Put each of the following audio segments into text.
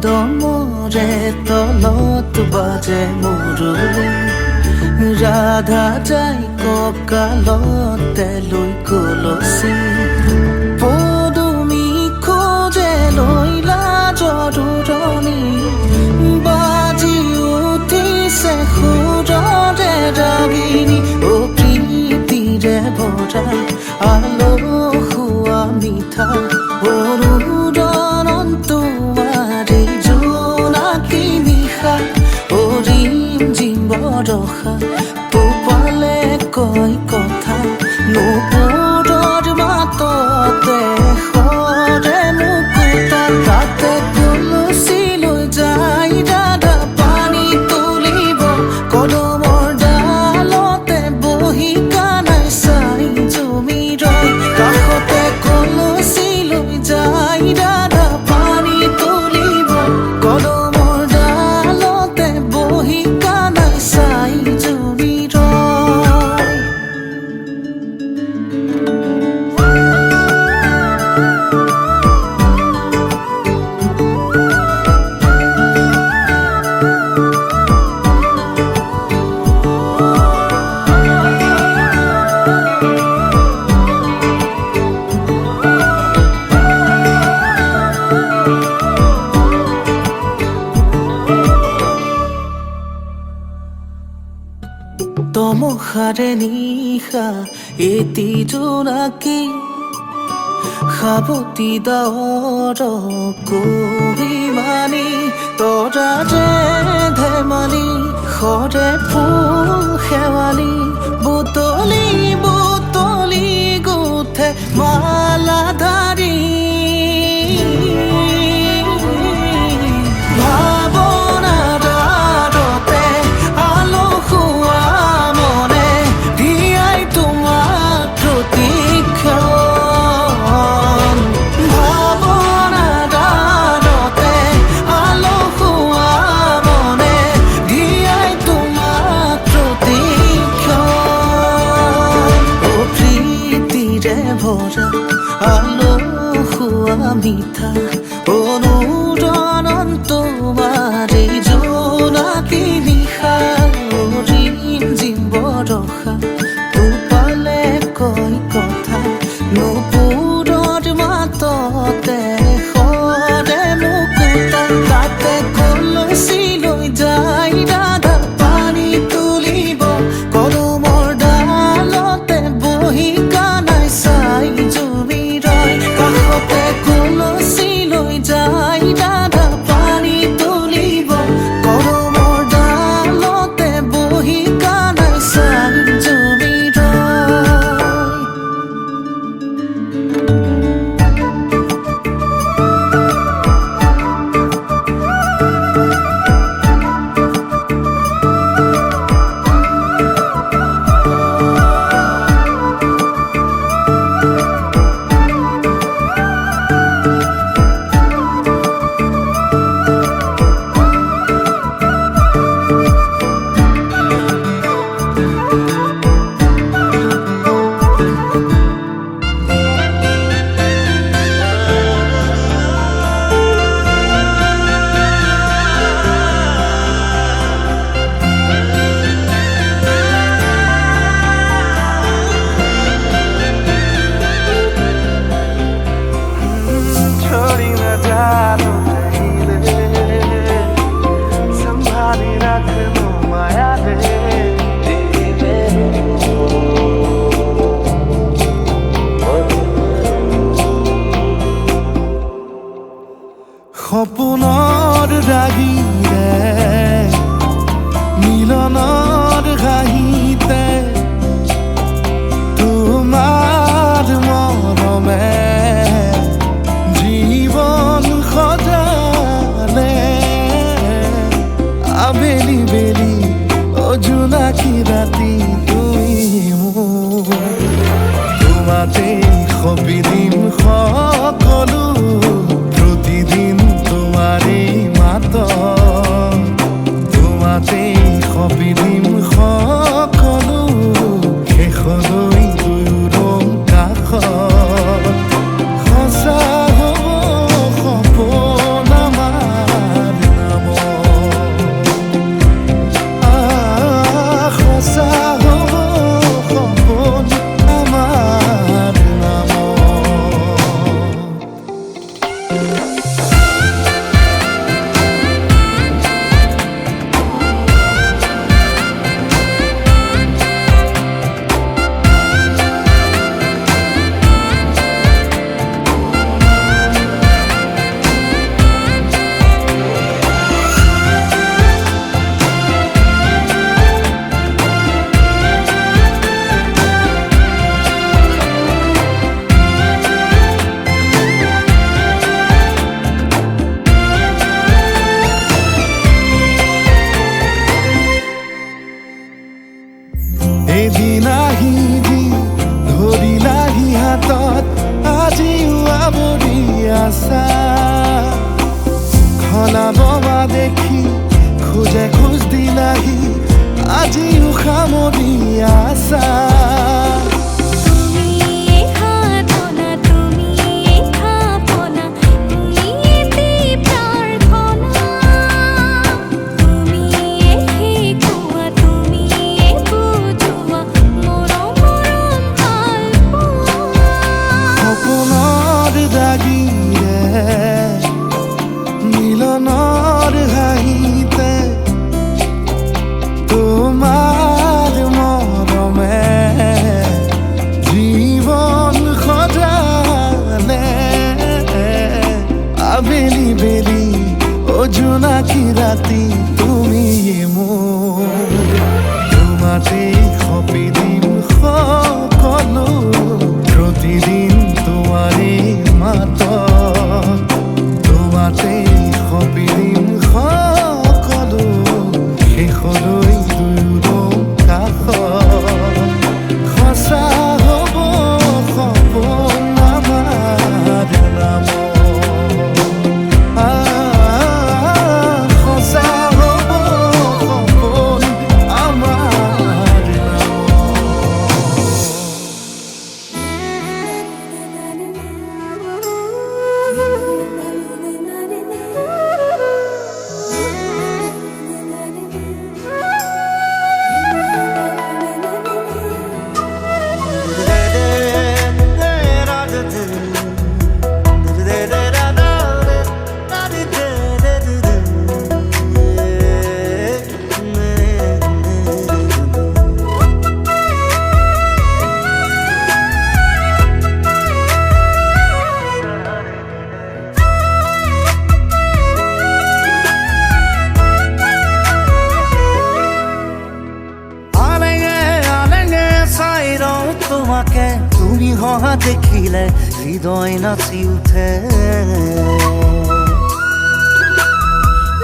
কদমৰে তলত বাজে মুৰুলি ৰাধা যাই কঁকালতে লৈ কলচি পদুমি খোজে লৈলা জৰুৰণি বাজি উঠিছে সুৰৰে ৰাগিনী অ প্ৰীতিৰে ভৰা আলসুৱা মিঠা অৰুণন্তু ৰখা তোপালে কয় কথা নুপুৰৰ মাততে সৰে মুকুতা তাতে তুলসী লৈ যাই দাদা পানী তুলিব কদমৰ ডালতে বহি কানাই চাই জমি ৰয় কাষতে কলচী লৈ যাই দাদা পানী তুলিব কদমৰ ডালতে বহি কানাই চাই জমি ৰয় তমসাৰে নিশা এটি জোনাকী সাৱতি ডাৱৰ কবিমানি তৰা যে ধেমালি সৰে ফুল শেৱালি বুটলি বুটলি গুঠে মালাধাৰী ভাৱনাৰ আৰতে আলসুৱা ৰাতি তুমি মোৰ তোমাতে সপিদিন সকলো প্ৰতিদিন তোমাৰে মাত তোমাতে সপিদিন সকলো শেষলৈ দুয়োৰ কাষত সঁচা হ'ব সপোন আমাৰ নামত সঁচা হ'ব সপোন আমাৰ নামত এদিন আহিবি ধৰিলাহি হাতত আজিও আৱৰি আছা খলাববা দেখি খোজে খোজ দিলাহি আজিও সামৰি আছা মিলনৰ হাঁহিতে তোমাৰ মৰমে জীৱন সজালে আবেলি বেলি অজোনাকি ৰাতি তুমি মোৰ তোমাতে সপিদিন সকলো প্ৰতিদিন তোমাৰে মাত তোমাতে সপিদিন সকলো শেষলৈ দুয়োৰ কাষত সঁচা হ'ব সপোন আমাৰ নামত সঁচা হ'ব সপোন আমাৰ তোমাকে তুমি হহা দেখিলে হৃদয় নাচি উঠে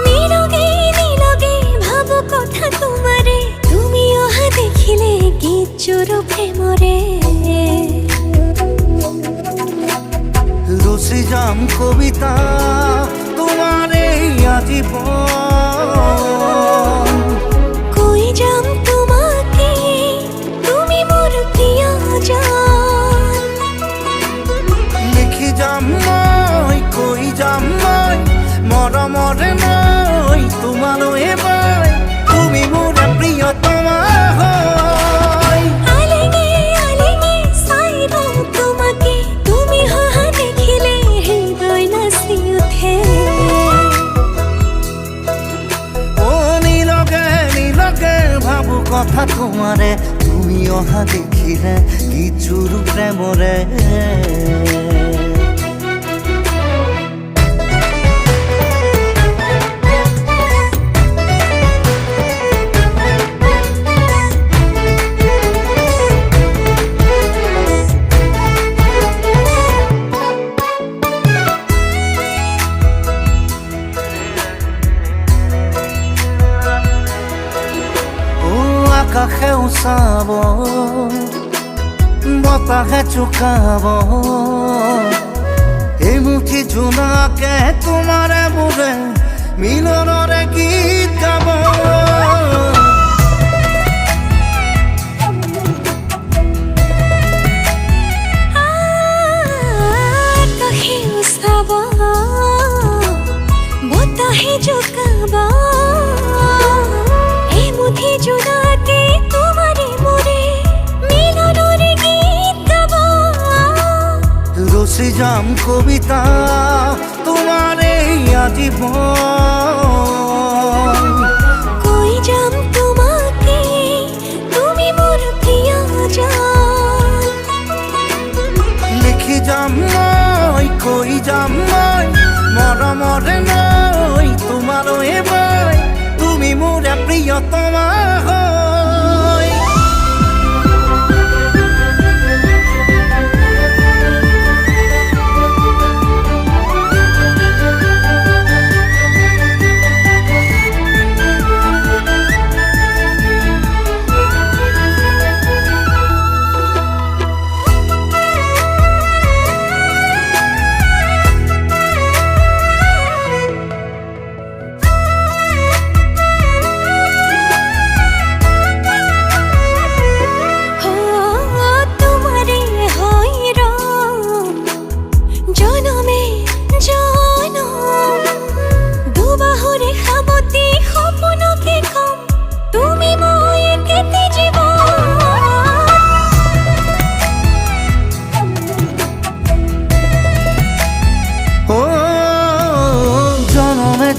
নীলগে নীলগে ভাবো কথা তোমারে তুমি অহা দেখিলে গীত জোড়ো প্রেমরে রচি যাম কবিতা তোমারে আজীবন কই যাম তোমাকে তুমি মোর প্রিয়জন লিখি যাম মই কৈ যাম মই মৰমৰে মই তোমালৈ মই তুমি মোৰ প্ৰিয়তমা হয় আলেগে আলেগে চাই রও তোমাকে তুমি হহা দেখিলে হৃদয় নাচি উঠে ও নীলগে নীলগে ভাবো কথা তোমারে তুমি অহা দেখিলে গীতজোৰ প্ৰেমৰে আকাশে এটাও চাব বতাহে চুকাব এই মুঠি জোনাকে তোমাৰে মোৰে মিলনৰে গীত গাব আকাশে উচাব বতাহে জোকাব এই মুঠি জোনাকে তোমাৰে মোৰে মিলনৰে গীত গাব ৰচি যাম কবিতা তোমাৰে আজীবন কৈ যাম তোমাকে তুমি মোৰ প্ৰিয়জন লিখি যাম মই কৈ যাম মই মৰমৰে নৈ তোমালৈ মই তুমি মোৰ প্ৰিয়তমা হয়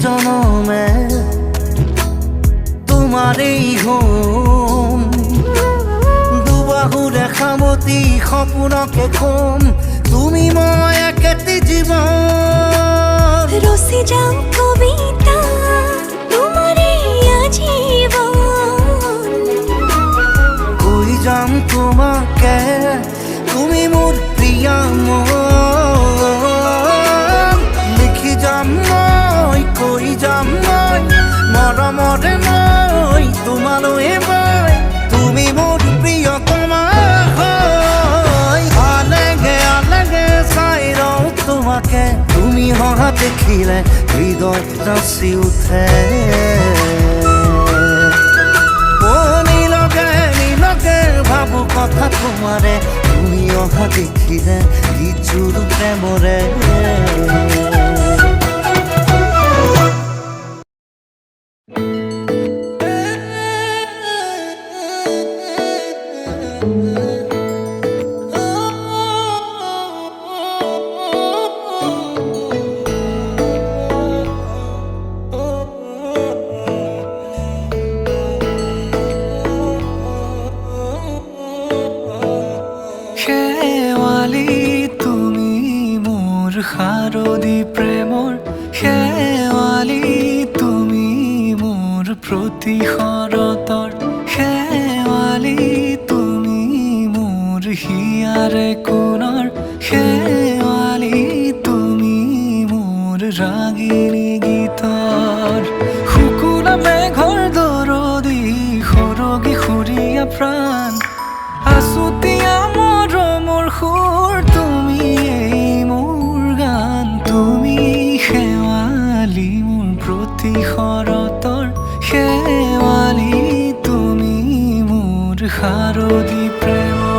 জনমে তোমাৰেই হম দুবাহুৰে সামতি সপোনকে কম তুমি মই একেটি জীৱন ৰচি যাম কবিতা তোমাৰে আজীবন কৈ যাম তোমাকে তুমি মোৰ প্ৰিয় মন লিখি যাম মই কৈ যাম মই মৰমৰে নৈ তোমালৈ মই তুমি মোৰ প্ৰিয়তমা হয় আলেগে চাই ৰওঁ তোমাকে তুমি হহা দেখিলে হৃদয় নাচি উঠে নীলকে ভাবো কথা তোমাৰে তুমি অহা দেখিলে গীতযোৰ প্ৰেমৰে শেৱালি তুমি মোৰ শাৰদী প্ৰেমৰ শেৱালি তুমি মোৰ প্ৰতি শৰতৰ শেৱালি তুমি মোৰ হিয়াৰে কোণৰ শেৱালি তুমি মোৰ ৰাগিনী গীতৰ শুকুলা মেঘৰ দৰদি সৰগী সুৰীয়া প্ৰাণ আছুতীয়া মৰমৰ সুৰ তুমি মোৰ গান তুমি শেৱালি মোৰ প্ৰতি শৰতৰ শেৱালি তুমি মোৰ শাৰদী প্ৰেমৰ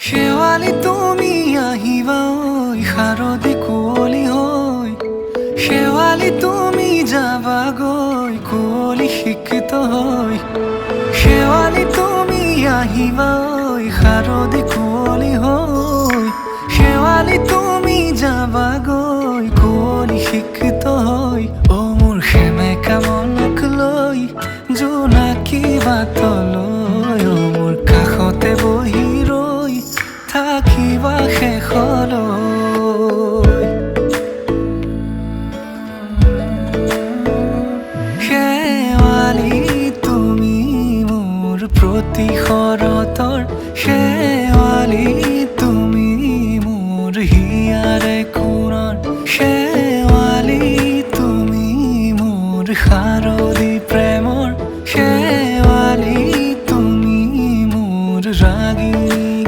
শেৱালি তুমি আহিবা ঐ শাৰদী কুঁৱলী হৈ শেৱালি তুমি যাবাগৈ কুঁৱলী শিক্ষিত হৈ শেৱালি তুমি আহিবা ঐ শাৰদী কুঁৱলী হৈ শেৱালি তুমি যাবাগৈ কুঁৱলী শিক্ষিত হৈ অ মোৰ সেমেকা মনক লৈ জোনাকী বাটলৈ অ মোৰ কাষতে বহি ৰৈ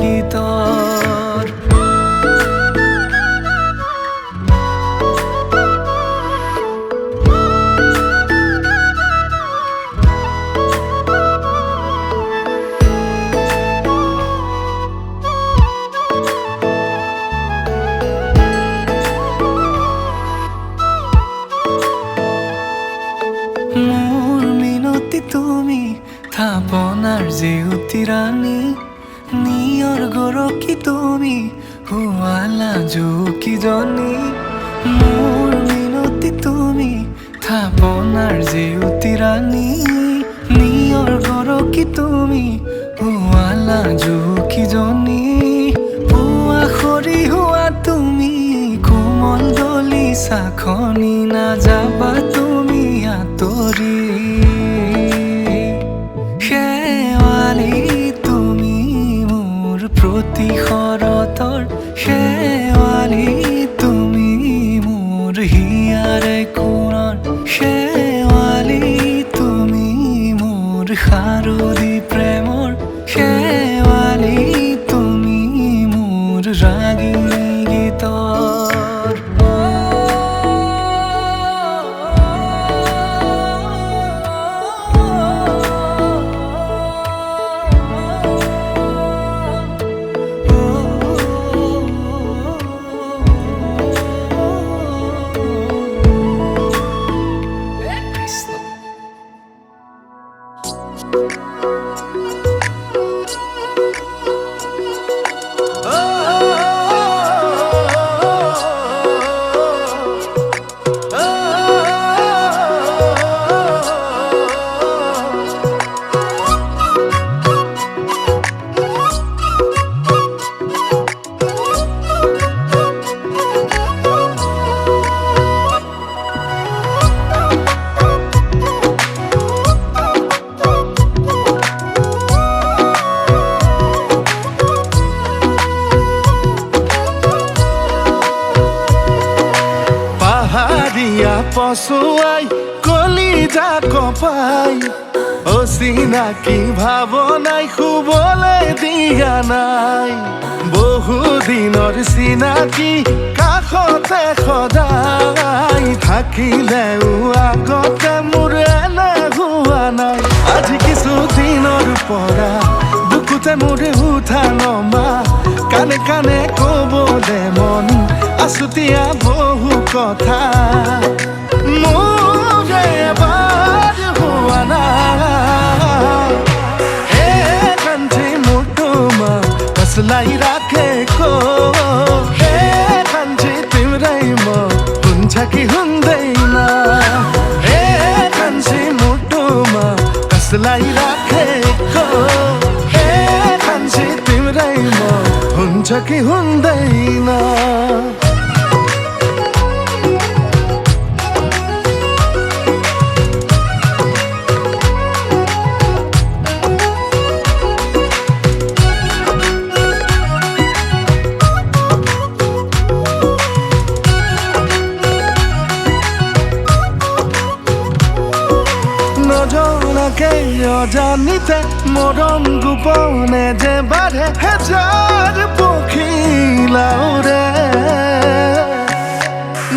গীতৰ। মোৰ মিনতি তুমি থাপনাৰ জেউতি ৰাণী, নিয়ৰ গৰকী তুমি শুৱালা জুকিজনী। মোৰ মিনতি তুমি থাপনাৰ জেউতি ৰাণী, নিয়ৰ গৰকী তুমি শুৱালা জুকিজনী। পুৱা খৰি হোৱা তুমি কোমল দলি চাখনি, নাযাবা তুমি আঁতৰি। শেৱালি তুমি মোৰ প্ৰতি শৰতৰ, শেৱালি তুমি মোৰ হিয়াৰে কোণৰ, শেৱালি তুমি মোৰ শাৰদী প্ৰেমৰ, শেৱালি তুমি মোৰ ৰাগিনী গীতৰ। পাহাৰীয়া পচুৱাই কলিজা কপাই, অচিনাকি ভাৱনাই শুবলৈ দিয়া নাই। বহুদিনৰ চিনাকি কাষতে সদায়, থাকিলেও আগতে মোৰ এনে হোৱা নাই। আজি কিছুদিনৰ পৰা বুকুতে মোৰ উঠা নমা, কানে কানে ক'ব দে মন আছুতীয়া বহু কথা। মোৰ এবাৰ হোৱা নাই, কান্ধি মোৰ তোমাক कसलाई राखेको, कान्छी तिम्रै म हुन्छ कि हुँदैन। कान्छी मुटुमा कसलाई राखेको, कान्छी तिम्रै म हुन्छ कि हुँदैन। নজনাকে অজানিতে মৰম গোপনে যে বাঢ়ে, হেজাৰ পখিলাওৰে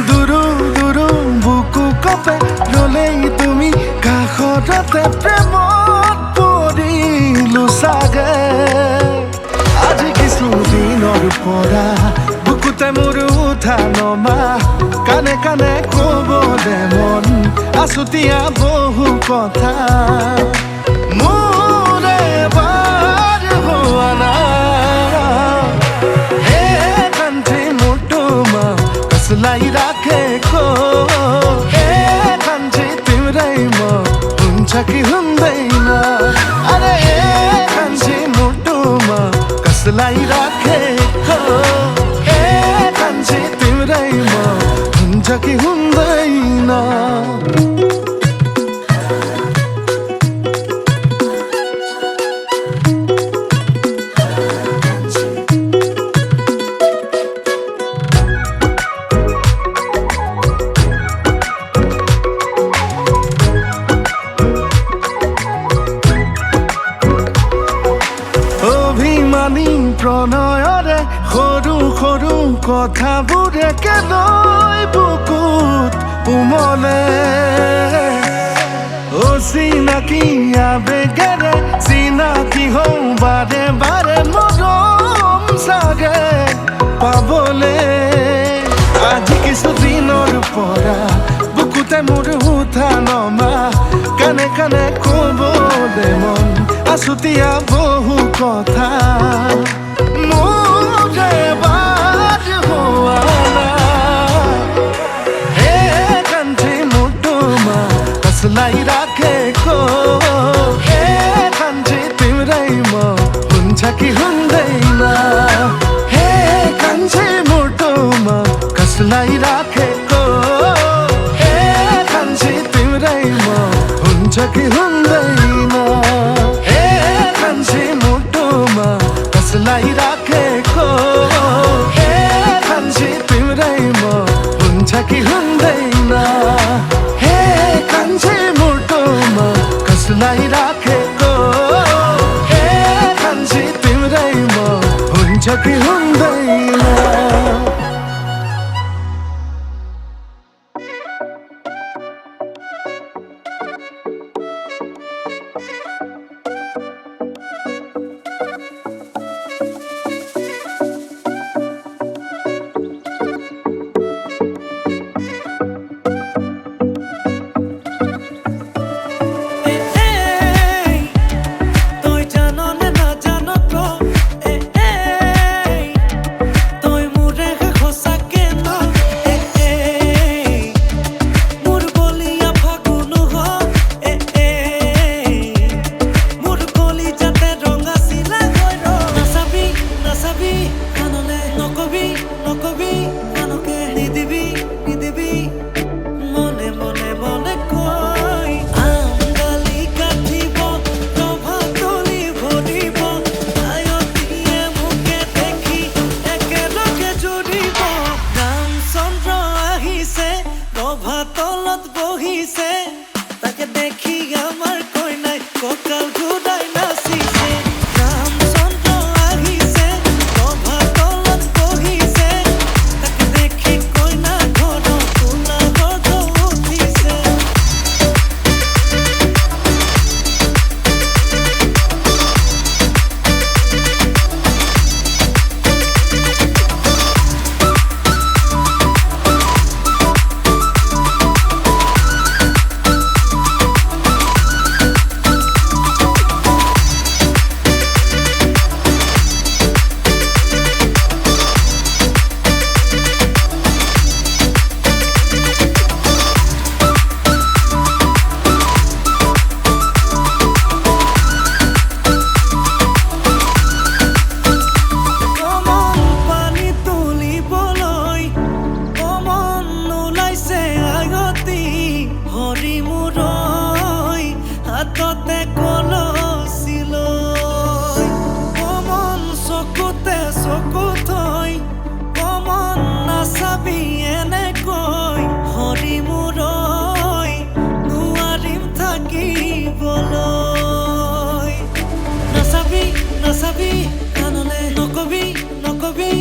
দুৰু দুৰু বুকু কপে ৰলেই তুমি কাষতে, প্ৰেমত পৰিলো চাগে। আজি কিছুদিনৰ পৰা বুকুতে মোৰ উঠা নমা, কানে কানে ক'ব দে মন আছুতীয়া বহু কথা। মোৰ এবাৰ হোৱা নাই, কান্ধি মোৰ তোমাক कसलाई राखेको, कान्छी तिम्रै म हुन्छ कि हुँदैन। अरे कान्छी मुटुमा कसलाई राखेको, कान्छी तिम्रै म हुन्छ कि हुँदैन। প্ৰণয়ৰে সৰু সৰু কথাবোৰে কেলৈ বুকুত উমলে অচিনাকি আবেগেৰে চিনাকি হওঁ বাৰে বাৰে মৰম চাগে পাবলে আজি কিছুদিনৰ পৰা বুকুতে মোৰ উঠা নমা কানে কানে ক'বলে মন আছুতীয়া বহু কথা মোৰে বাদ হোৱা হে কান্ধে मुटुमा कसलाई राखेको हे कान्छे तिम्रै म हुन्छ कि हुँदैन हे कान्छे मुटुमा कसलाई राखेको हे कान्छे तिम्रै म हुन्छ कि हुँदैन हे कान्छे मुटुमा कसलाई राखेको हे कान्छे तिम्रै म हुन्छ कि हुँदैन हे कान्छे मुटुमा कसलाई राखेको हे कान्छे तिम्रै म हुन्छ कि हुँदैन নাচাবি কাণলে নকবি